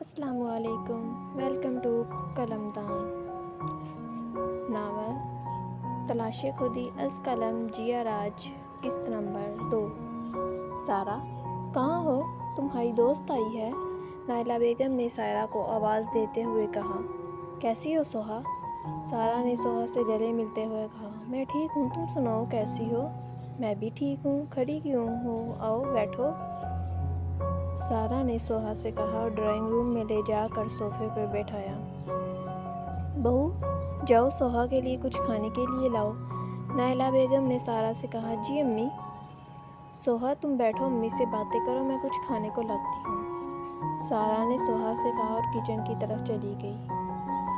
السلام علیکم، welcome to قلم دان ناول تلاش خودی از قلم جیا راج، قسط نمبر 2۔ سارا، کہاں ہو؟ تمہاری دوست آئی ہے، نائلہ بیگم نے سائرہ کو آواز دیتے ہوئے کہا۔ کیسی ہو سوہا؟ سارہ نے سوہا سے گلے ملتے ہوئے کہا۔ میں ٹھیک ہوں، تم سناؤ کیسی ہو؟ میں بھی ٹھیک ہوں، کھڑی کیوں ہو؟ آؤ بیٹھو، سارہ نے سوہا سے کہا اور ڈرائنگ روم میں لے جا کر صوفے پر بیٹھایا۔ بہو، جاؤ سوہا کے لیے کچھ کھانے کے لیے لاؤ، نائلہ بیگم نے سارہ سے کہا۔ جی امی۔ سوہا تم بیٹھو، امی سے باتیں کرو، میں کچھ کھانے کو لاتی ہوں، سارہ نے سوہا سے کہا اور کچن کی طرف چلی گئی۔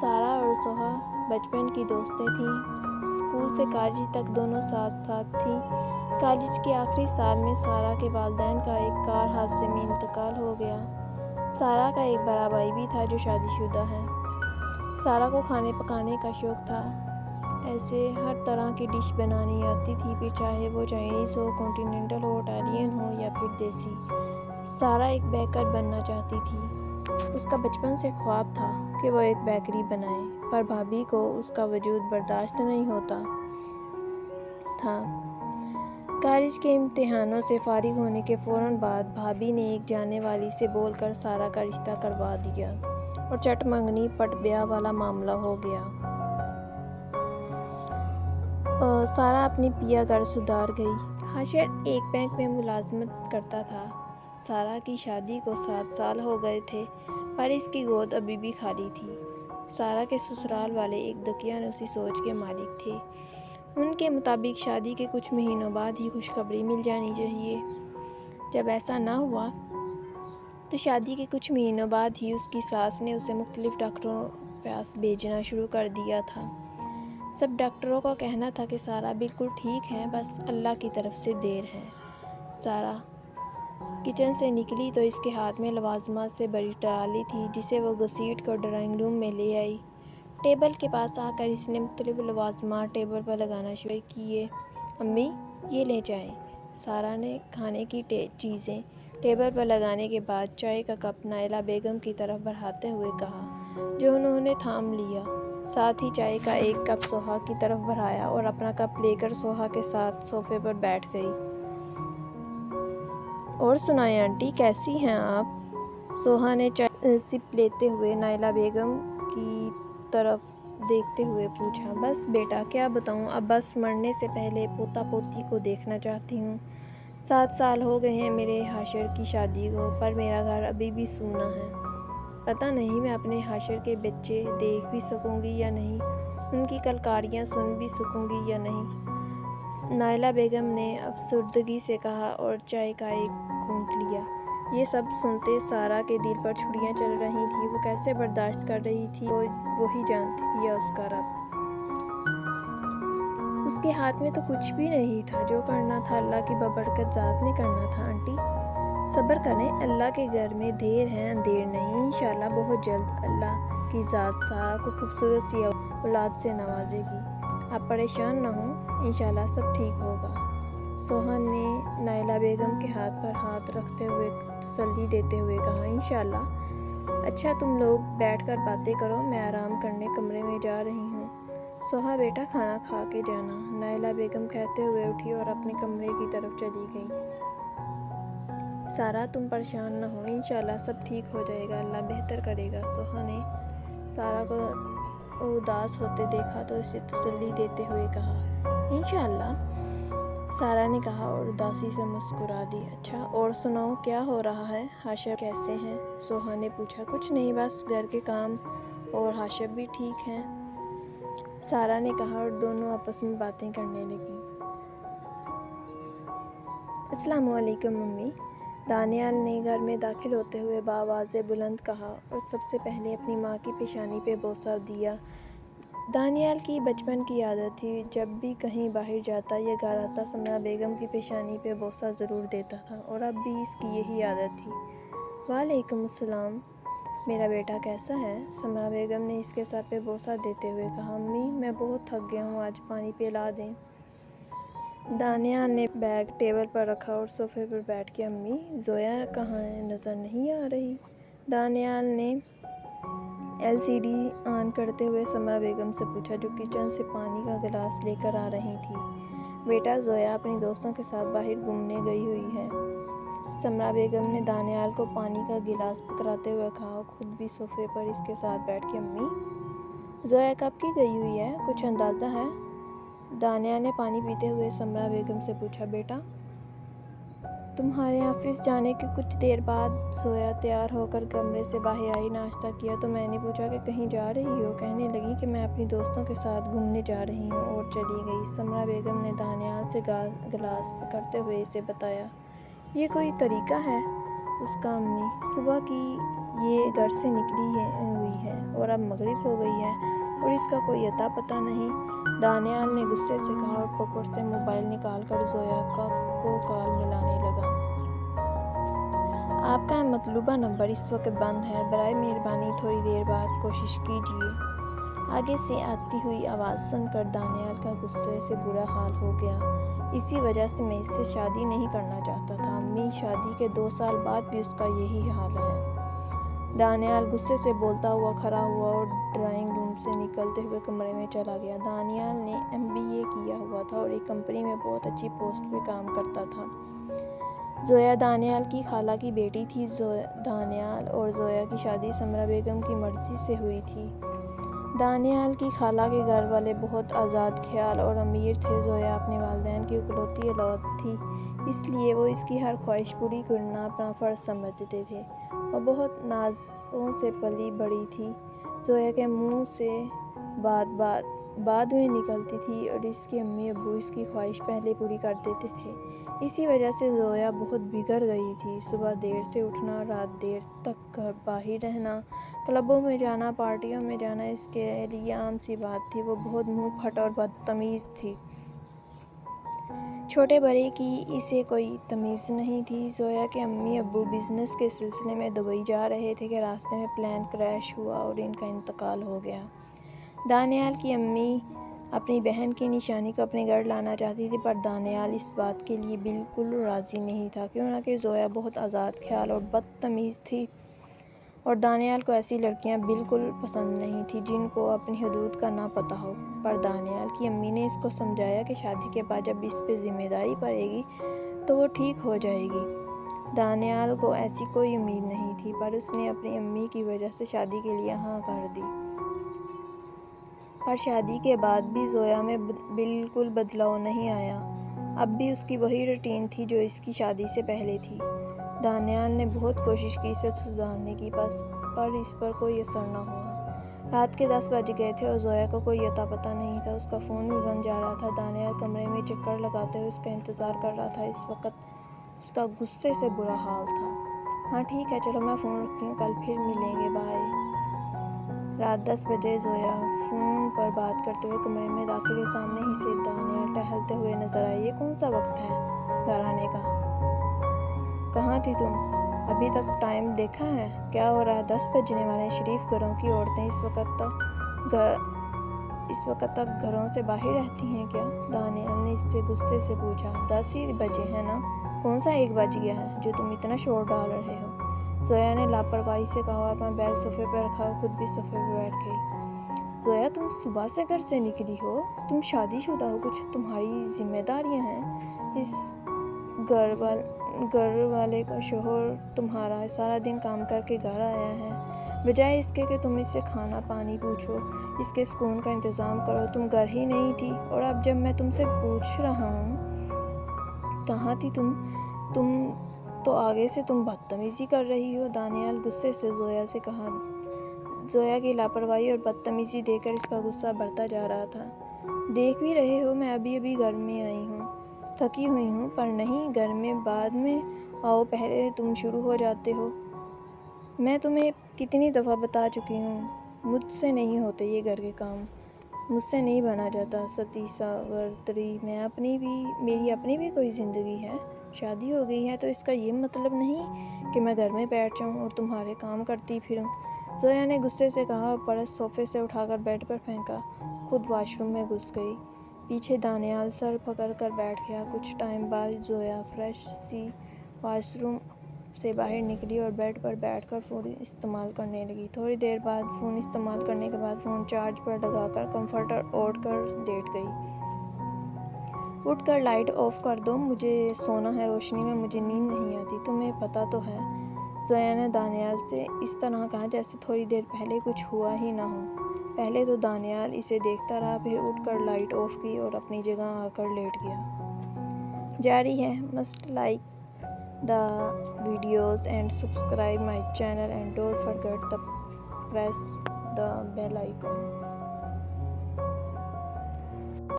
سارہ اور سوہا بچپن کی دوستیں تھیں، اسکول سے کالج تک دونوں ساتھ ساتھ تھیں۔ کالج کے آخری سال میں سارہ کے والدین کا ایک کار حادثے میں انتقال ہو گیا۔ سارہ کا ایک بڑا بھائی بھی تھا جو شادی شدہ ہے۔ سارہ کو کھانے پکانے کا شوق تھا، اسے ہر طرح کی ڈش بنانی آتی تھی، پھر چاہے وہ چائنیز ہو، کانٹیننٹل ہو، اٹالین ہو یا پھر دیسی۔ سارہ ایک بیکر بننا چاہتی تھی، اس کا بچپن سے خواب تھا کہ وہ ایک بیکری بنائے، پر بھابھی کو اس کا وجود برداشت نہیں ہوتا تھا۔ کالج کے امتحانوں سے فارغ ہونے کے فوراً بعد بھابھی نے ایک جاننے والی سے بول کر سارہ کا رشتہ کروا دیا اور چٹ منگنی پٹ بیاہ والا معاملہ ہو گیا۔ سارہ اپنی پیا گھر سدھار گئی۔ حاشر ایک بینک میں ملازمت کرتا تھا۔ سارہ کی شادی کو 7 سال ہو گئے تھے، پر اس کی گود ابھی بھی خالی تھی۔ سارہ کے سسرال والے ایک دقیانوسی سوچ کے مالک تھے، ان کے مطابق شادی کے کچھ مہینوں بعد ہی خوشخبری مل جانی چاہیے۔ جب ایسا نہ ہوا تو شادی کے کچھ مہینوں بعد ہی اس کی ساس نے اسے مختلف ڈاکٹروں کے پاس بھیجنا شروع کر دیا تھا۔ سب ڈاکٹروں کا کہنا تھا کہ سارہ بالکل ٹھیک ہے، بس اللہ کی طرف سے دیر ہے۔ سارہ کچن سے نکلی تو اس کے ہاتھ میں لوازمات سے بڑی ٹرالی تھی، جسے وہ گھسیٹ کر ڈرائنگ روم میں لے آئی۔ ٹیبل کے پاس آ کر اس نے مختلف لوازمات ٹیبل پر لگانا شروع کیے۔ امی، یہ لے جائیں، سارہ نے کھانے کی چیزیں ٹیبل پر لگانے کے بعد چائے کا کپ نائلہ بیگم کی طرف بڑھاتے ہوئے کہا، جو انہوں نے تھام لیا۔ ساتھ ہی چائے کا ایک کپ سوہا کی طرف بڑھایا اور اپنا کپ لے کر سوہا کے ساتھ صوفے پر بیٹھ گئی۔ اور سنائیں آنٹی، کیسی ہیں آپ؟ سوہا نے چائے سپ لیتے ہوئے نائلہ بیگم کی طرف دیکھتے ہوئے پوچھا۔ بس بیٹا، کیا بتاؤں، اب بس مرنے سے پہلے پوتا پوتی کو دیکھنا چاہتی ہوں۔ 7 سال ہو گئے ہیں میرے حاشر کی شادی کو، پر میرا گھر ابھی بھی سونا ہے۔ پتہ نہیں میں اپنے حاشر کے بچے دیکھ بھی سکوں گی یا نہیں، ان کی کلکاریاں سن بھی سکوں گی یا نہیں، نائلہ بیگم نے افسردگی سے کہا اور چائے کا ایک گھونٹ لیا۔ یہ سب سنتے سارہ کے دل پر چھریاں چل رہی تھیں، وہ کیسے برداشت کر رہی تھی، وہی جانتی تھی، یا اس کا رب۔ اس کے ہاتھ میں تو کچھ بھی نہیں تھا، جو کرنا تھا اللہ کی بابرکت ذات نے کرنا تھا۔ آنٹی صبر کریں، اللہ کے گھر میں دیر ہے اندھیر نہیں، انشاءاللہ بہت جلد اللہ کی ذات سارہ کو خوبصورت سی اولاد سے نوازے گی، آپ پریشان نہ ہوں، انشاءاللہ سب ٹھیک ہوگا، سوہا نے نائلہ بیگم کے ہاتھ پر ہاتھ رکھتے ہوئے تسلی دیتے ہوئے کہا۔ انشاءاللہ۔ اچھا تم لوگ بیٹھ کر باتیں کرو، میں آرام کرنے کمرے میں جا رہی ہوں۔ سوہا بیٹا، کھانا کھا کے جانا، نائلہ بیگم کہتے ہوئے اٹھی اور اپنے کمرے کی طرف چلی گئی۔ سارہ تم پریشان نہ ہو، انشاءاللہ سب ٹھیک ہو جائے گا، اللہ بہتر کرے گا، سوہا نے سارہ کو اداس ہوتے دیکھا تو اسے تسلی دیتے ہوئے کہا۔ انشاءاللہ، سارہ نے کہا اور اداسی سے مسکرا دی۔ اچھا اور سناؤ، کیا ہو رہا ہے، حاشر کیسے ہیں؟ سوہا نے پوچھا۔ کچھ نہیں، بس گھر کے کام، اور حاشر بھی ٹھیک ہیں، سارہ نے کہا اور دونوں آپس میں باتیں کرنے لگیں۔ السلام علیکم امی، دانیال نے گھر میں داخل ہوتے ہوئے بآواز بلند کہا اور سب سے پہلے اپنی ماں کی پیشانی پہ بوسہ دیا۔ دانیال کی بچپن کی عادت تھی، جب بھی کہیں باہر جاتا یا گھر آتا سمرہ بیگم کی پیشانی پہ بوسہ ضرور دیتا تھا، اور اب بھی اس کی یہی عادت تھی۔ وعلیکم السلام، میرا بیٹا کیسا ہے؟ سمرہ بیگم نے اس کے سر پہ بوسہ دیتے ہوئے کہا۔ امی میں بہت تھک گیا ہوں، آج پانی پلا دیں؟ دانیال نے بیگ ٹیبل پر رکھا اور صوفے پر بیٹھ کے۔ امی زویا کہاں ہے، نظر نہیں آ رہی؟ دانیال نے LCD آن کرتے ہوئے سمرا بیگم سے پوچھا جو کچن سے پانی کا گلاس لے کر آ رہی تھی۔ بیٹا زویا اپنی دوستوں کے ساتھ باہر گھومنے گئی ہوئی ہے۔ سمرا بیگم نے دانیال کو پانی کا گلاس پکڑاتے ہوئے کہا اور خود بھی صوفے پر اس کے ساتھ بیٹھ کے امی زویا کب کی گئی ہوئی ہے، کچھ اندازہ ہے؟ دانیال نے پانی پیتے ہوئے سمرا بیگم سے پوچھا۔ بیٹا تمہارے آفس جانے کے کچھ دیر بعد زویا تیار ہو کر کمرے سے باہر آئی۔ ناشتہ کیا تو میں نے پوچھا کہ کہیں جا رہی ہو؟ کہنے لگی کہ میں اپنی دوستوں کے ساتھ گھومنے جا رہی ہوں اور چلی گئی۔ سمرا بیگم نے دانیال سے گلاس پکڑتے ہوئے اسے بتایا۔ یہ کوئی طریقہ ہے اس کا امی؟ صبح کی یہ گھر سے نکلی ہوئی ہے اور اب مغرب ہو گئی ہے اور اس کا کوئی اتا پتہ نہیں، دانیال نے غصے سے کہا اور پاکٹ سے موبائل نکال کر زویا کو کال ملانے لگا۔ آپ کا مطلوبہ نمبر اس وقت بند ہے، برائے مہربانی تھوڑی دیر بعد کوشش کیجیے۔ آگے سے آتی ہوئی آواز سن کر دانیال کا غصے سے برا حال ہو گیا۔ اسی وجہ سے میں اس سے شادی نہیں کرنا چاہتا تھا امی، شادی کے 2 سال بعد بھی اس کا یہی حال ہے۔ دانیال غصے سے بولتا ہوا کھڑا ہوا اور ڈرائنگ روم سے نکلتے ہوئے کمرے میں چلا گیا۔ دانیال نے MBA کیا ہوا تھا اور ایک کمپنی میں بہت اچھی پوسٹ پہ کام کرتا تھا۔ زویا دانیال کی خالہ کی بیٹی تھی۔ دانیال اور زویا کی شادی سمرا بیگم کی مرضی سے ہوئی تھی۔ دانیال کی خالہ کے گھر والے بہت آزاد خیال اور امیر تھے۔ زویا اپنے والدین کی اکلوتی اولاد تھی، اس لیے وہ اس کی ہر خواہش پوری کرنا اپنا فرض سمجھتے تھے۔ وہ بہت نازوں سے پلی بڑھی تھی۔ زویا کے منہ سے بعد میں نکلتی تھی اور اس کے امی ابو اس کی خواہش پہلے پوری کر دیتے تھے۔ اسی وجہ سے زویا بہت بگڑ گئی تھی۔ صبح دیر سے اٹھنا، رات دیر تک گھر باہر رہنا، کلبوں میں جانا، پارٹیوں میں جانا اس کے لیے عام سی بات تھی۔ وہ بہت منہ پھٹ اور بدتمیز تھی۔ چھوٹے بڑے کی اسے کوئی تمیز نہیں تھی۔ زویا کے امی ابو بزنس کے سلسلے میں دبئی جا رہے تھے کہ راستے میں پلین کریش ہوا اور ان کا انتقال ہو گیا۔ دانیال کی امی اپنی بہن کی نشانی کو اپنے گھر لانا چاہتی تھی، پر دانیال اس بات کے لیے بالکل راضی نہیں تھا، کیونکہ زویا بہت آزاد خیال اور بدتمیز تھی اور دانیال کو ایسی لڑکیاں بالکل پسند نہیں تھیں جن کو اپنی حدود کا نہ پتہ ہو۔ پر دانیال کی امی نے اس کو سمجھایا کہ شادی کے بعد جب اس پہ ذمہ داری پڑے گی تو وہ ٹھیک ہو جائے گی۔ دانیال کو ایسی کوئی امید نہیں تھی، پر اس نے اپنی امی کی وجہ سے شادی کے لیے ہاں کر دی۔ پر شادی کے بعد بھی زویا میں بالکل بدلاؤ نہیں آیا۔ اب بھی اس کی وہی روٹین تھی جو اس کی شادی سے پہلے تھی۔ دانیال نے بہت کوشش کی اسے سدھارنے کی، پر اس پر کوئی اثر نہ ہوا۔ رات کے 10 بج گئے تھے اور زویا کو کوئی اتا پتہ نہیں تھا۔ اس کا فون بھی بند جا رہا تھا۔ دانیال کمرے میں چکر لگاتے ہوئے اس کا انتظار کر رہا تھا۔ اس وقت اس کا غصے سے برا حال تھا۔ ہاں ٹھیک ہے، چلو میں فون رکھتی ہوں، کل پھر ملیں گے، بائے۔ رات 10 بجے زویا فون پر بات کرتے ہوئے کمرے میں داخل ہوئی۔ سامنے ہی سے دانیال ٹہلتے ہوئے نظر آئے۔ یہ کون سا وقت ہے گھر آنے کا؟ کہاں تھی تم؟ ابھی تک ٹائم دیکھا ہے؟ کیا ہو رہا ہے؟ 10 بجنے والے ہیں۔ شریف گھروں کی عورتیں اس وقت تک گھروں سے باہر رہتی ہیں کیا؟ دانیال نے اس سے غصے سے پوچھا۔ 10 ہی بجے ہیں نا، کون سا 1 بج گیا ہے جو تم اتنا شور ڈال رہے ہو؟ زویا نے لاپرواہی سے کہا اور اپنا بیگ صوفے پر رکھا اور خود بھی صوفے پر بیٹھ گئی۔ زویا تم صبح سے گھر سے نکلی ہو، تم شادی شدہ ہو، کچھ تمہاری ذمہ داریاں ہیں۔ اس گھر والے کا شوہر تمہارا سارا دن کام کر کے گھر آیا ہے، بجائے اس کے کہ تم اس سے کھانا پانی پوچھو، اس کے سکون کا انتظام کرو، تم گھر ہی نہیں تھی۔ اور اب جب میں تم سے پوچھ رہا ہوں کہاں تھی تم تو آگے سے تم بدتمیزی کر رہی ہو، دانیال غصے سے زویا سے کہا۔ زویا کی لاپرواہی اور بدتمیزی دیکھ کر اس کا غصہ بڑھتا جا رہا تھا۔ دیکھ بھی رہے ہو میں ابھی گھر میں آئی ہوں، تھکی ہوئی ہوں، پر نہیں، گھر میں بعد میں آؤ، پہلے تم شروع ہو جاتے ہو۔ میں تمہیں کتنی دفعہ بتا چکی ہوں، مجھ سے نہیں ہوتے یہ گھر کے کام، مجھ سے نہیں بنا جاتا۔ ستی ساورتری، میری اپنی بھی کوئی زندگی ہے، شادی ہو گئی ہے تو اس کا یہ مطلب نہیں کہ میں گھر میں بیٹھ جاؤں اور تمہارے کام کرتی پھروں، زویا نے غصے سے کہا اور پرس صوفے سے اٹھا کر بیڈ پر پھینکا۔ خود واش روم میں گھس گئی۔ پیچھے دانیال سر پکڑ کر بیٹھ گیا۔ کچھ ٹائم بعد زویا فریش سی واش روم سے باہر نکلی اور بیڈ پر بیٹھ کر فون استعمال کرنے لگی۔ تھوڑی دیر بعد فون استعمال کرنے کے بعد فون چارج پر لگا کر کمفرٹر اوڑھ کر لیٹ گئی۔ اٹھ کر لائٹ آف کر دو، مجھے سونا ہے، روشنی میں مجھے نیند نہیں آتی۔ تمہیں پتہ تو ہے، زویا نے دانیال سے اس طرح کہا جیسے تھوڑی دیر پہلے کچھ ہوا ہی نہ ہو۔ پہلے تو دانیال اسے دیکھتا رہا، پھر اٹھ کر لائٹ آف کی اور اپنی جگہ آ کر لیٹ گیا۔ جاری ہے۔ Must like the videos and subscribe my channel and don't forget to press the bell icon.